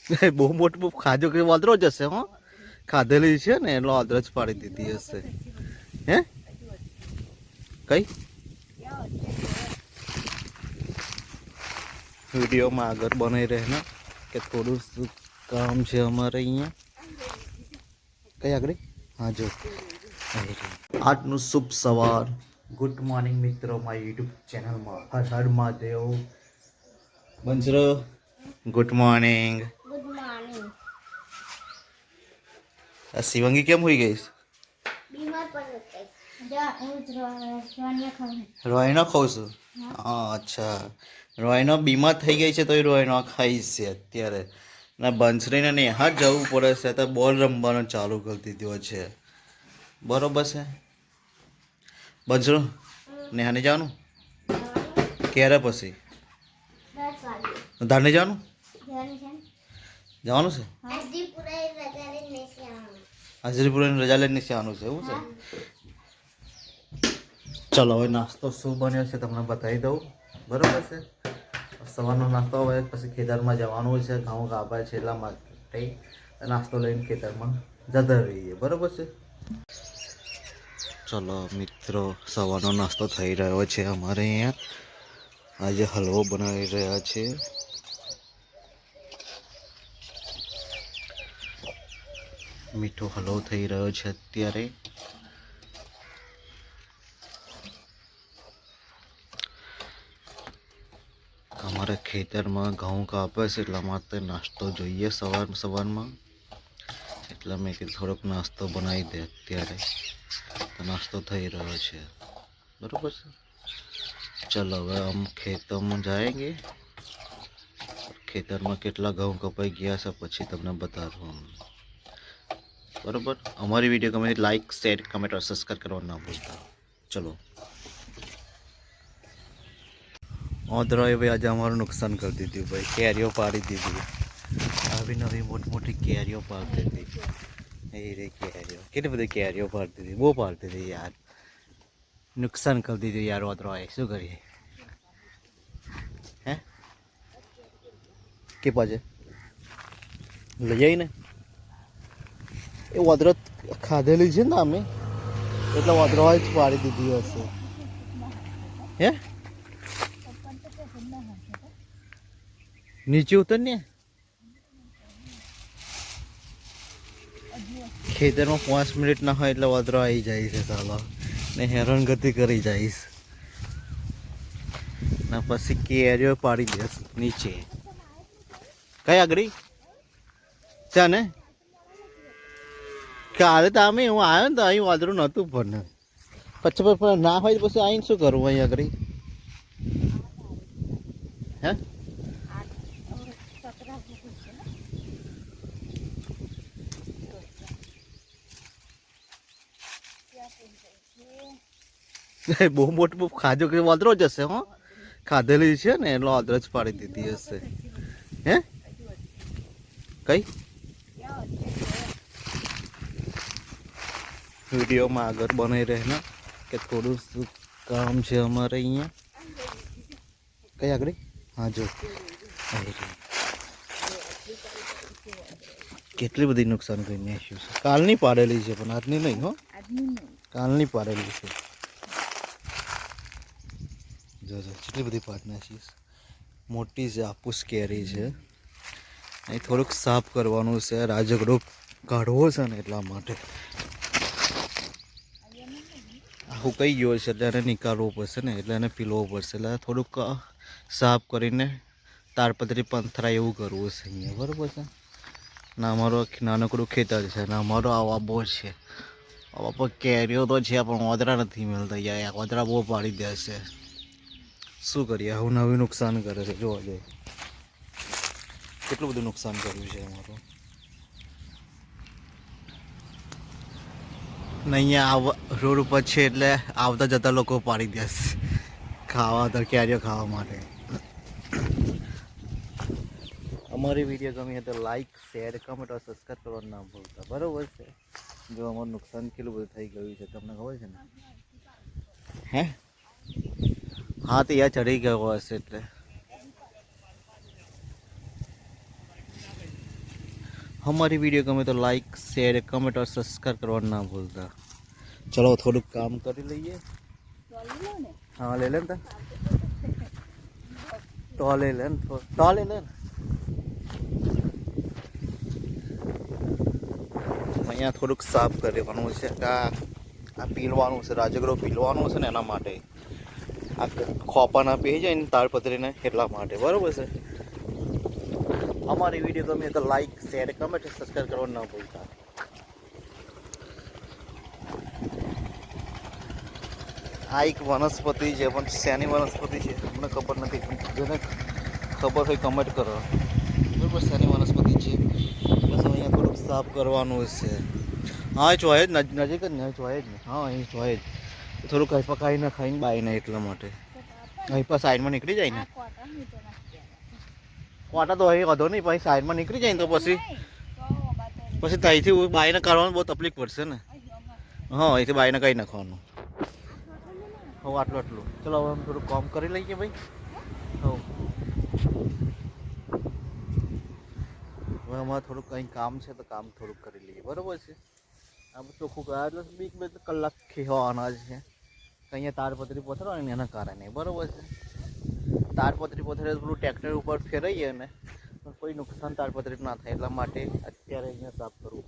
બહુ મોટું ખાજો કે વાદરો જ હશે હો ખાધેલી છે ને એટલે વાદરો જ પાડી દીધી હશે હે કઈ વિડીયોમાં આગળ બનાવી રહે ને કે થોડું શું કામ છે અમારે અહીંયા કઈ આગળ હા જો આજનું શુભ સવાર ગુડ મોર્નિંગ મિત્રો મારી યુટ્યુબ ચેનલમાં હર હર મહાદેવ બંસરો ગુડ મોર્નિંગ આ શિવંગી કેમ હોઈ ગઈ રોયનો ખાઉં છું હા અચ્છા રોયનો બીમાર થઈ ગઈ છે તો એ રોયનો ખાઈશ છે અત્યારે ના બંસરીને નેહા જવું પડે છે તો બોલ રમવાનું ચાલુ કરી દીધો છે બરોબર છે બંસરો નેહાને જવાનું ક્યારે પછી ધારને જવાનું જવાનું છે હાજરીપુરાની રજા લઈને આવવાનું છે એવું છે ચલો હવે નાસ્તો શું બન્યો છે તમને બતાવી દઉં બરોબર છે સવારનો નાસ્તો હવે પછી ખેતરમાં જવાનું છે ઘઉં કાપાય છે એટલા માટે નાસ્તો લઈને ખેતરમાં જતા રહીએ બરોબર છે ચલો મિત્રો સવારનો નાસ્તો થઈ રહ્યો છે અમારે અહીંયા આજે હલવો બનાવી રહ્યા છે મીઠો હલવો થઈ રહ્યો છે અત્યારે અમારે ખેતરમાં ઘઉં કાપે છે એટલા માટે નાસ્તો જોઈએ સવારમાં એટલા મેં કીધું થોડોક નાસ્તો બનાવી દે અત્યારે તો નાસ્તો થઈ રહ્યો છે બરાબર છે ચલો હવે આમ ખેતરમાં જાएंगे ખેતરમાં કેટલા ઘઉં કપાઈ ગયા છે પછી તમને બતાવું બરાબર અમારી વિડીયો ગમે લાઈક શેર કમેન્ટ और સબસ્ક્રાઇબ કરવાનું ના ભૂલતા ચલો ઓદરાએ ભાઈ આજે અમારું નુકસાન કરી દીધું ભાઈ કેરીઓ પાડી દીધી આવી નવી મોટી મોટી કેરીઓ પાડી દીધી એ રે કેરીઓ કેટલી બધી કેરીઓ પાડી દીધી બહુ પાડી દીધી યાર નુકસાન કરી દીધું યાર ઓદરાએ શું કરીએ હે કે પાછે લઈ આવી ને એ ઓદરો ખાધેલી છે ને અમે એટલે ઓદરાએ જ પાડી દીધી હશે હે નીચે ઉતર ને ખેતરમાં 5 મિનિટ ના હોય એટલે વાદળો આવી જાય છે સાલા ને હેરાનગતિ કરી જઈશ ના પછી કેરીઓ પાડી દેસ નીચે કઈ આગળ ચા ને કાલે તો અમે હું આવ્યો ને તો અહીં વાદળું નહોતું પણ પછી ના હોય પછી આવીને શું કરવું અહીં આગળ હે બહુ મોટું ખાજો કે વાદરો જ હશે હો ખાધેલી છે ને એટલે વાદરો જ પાડી દીધી હશે હે કઈ વિડીયોમાં આગળ બનાવી રહે ને કે થોડું શું કામ છે અમારે અહીંયા કઈ આગળ હા જો કેટલી બધી નુકસાન કરી નાખ્યું છે કાલની પાડેલી છે પણ આજની નહીં હો કાલની પાડેલી છે જોજો કેટલી બધી પાડ નાખી મોટી છે આपूस કેરી છે અહીં થોડુંક સાફ કરવાનું છે રાજગડો કાઢવો છે ને એટલા માટે આખું કઈ ગયો છે એટલે એને નીકાળવું પડશે ને એટલે એને પીલવું પડશે એટલે થોડુંક સાફ કરીને તાડપત્રી પંથરા એવું કરવું છે અહીંયા બરાબર છે ના અમારો નાનકડું ખેતર છે ને અમારો આવા બહુ છે આવા પર કેરીઓ તો છે પણ ઓદરા નથી મળતા યાર ઓદરા બહુ પાડી દેશે શું કરીએ આવું નવી નુકસાન કરે છે જોવા જાય કેટલું બધું નુકસાન કર્યું છે અમારું ને અહીંયા રોડ ઉપર છે એટલે આવતા જતા લોકો પાડી દેશે ખાવા તો કેરીઓ ખાવા માટે અમારી વિડીયો ગમી તો લાઈક શેર કમેન્ટ और સબસ્ક્રાઇબ કરવાનું ના ભૂલતા બરાબર છે જો અમારું નુકસાન કેટલું બધું થઈ ગયું છે તમને ખબર છે ને હે હા તો યાર ચડી ગયો હશે એટલે हमारी वीडियो गमे तो लाइक शेयर कमेंट और सब्सक्राइब करवा ना भूलता। चलो थोड़ा काम कर लीजिए। हाँ ले लें तो ले लें तो ले लें। અહીંયા થોડુંક સાફ કરવાનું છે કે આ પીલવાનું છે, રાજગરો પીલવાનું છે ને એના માટે આ ખોપાના પી જાય ને તાડપત્રીને એટલા માટે બરાબર છે। અમારી વિડીયો ગમે તો લાઈક શેર કમેન્ટ સબસ્ક્રાઈબ કરવાનું ના ભૂલતા। આ એક વનસ્પતિ છે પણ શેની વનસ્પતિ છે અમને ખબર નથી, જેને ખબર હોય કમેન્ટ કરો બરાબર। શેની વનસ્પતિ છે બસ અહીંયા થોડુંક સાફ કરવાનું છે। હા એ જોયે જ નજીક જ ને જોયે જ ને। હા અહીં જોયે જ થોડુંક અહીં પકાઈ ના ખાઈને બાઈને એટલા માટે અહીં પર સાઈડમાં નીકળી જાય ને કોટા તો અહીં વધો નહીં પછી સાઈડમાં નીકળી જાય ને તો પછી ત્યાંથી બાઈને કાઢવાનું બહુ તકલીફ પડશે ને। હા અહીંથી બાઈને કાઢી નાખવાનું। હવે આટલું આટલું ચલો હવે અમે થોડું કામ કરી લઈએ ભાઈ। હવે અમારે થોડુંક કંઈ કામ છે તો કામ થોડુંક કરી લઈએ બરાબર છે। આ બધું ચોખ્ખું કર્યા એટલે બીક બે કલાક ખેવાના છે। અહીંયા તાડપત્રી પથરવાની ને એના કારણે બરાબર છે। તાડપત્રી પથરે પેલું ટ્રેક્ટર ઉપર ફેરવીએ ને કોઈ નુકસાન તાડપત્રી ના થાય એટલા માટે અત્યારે અહીંયા સાફ કરવું।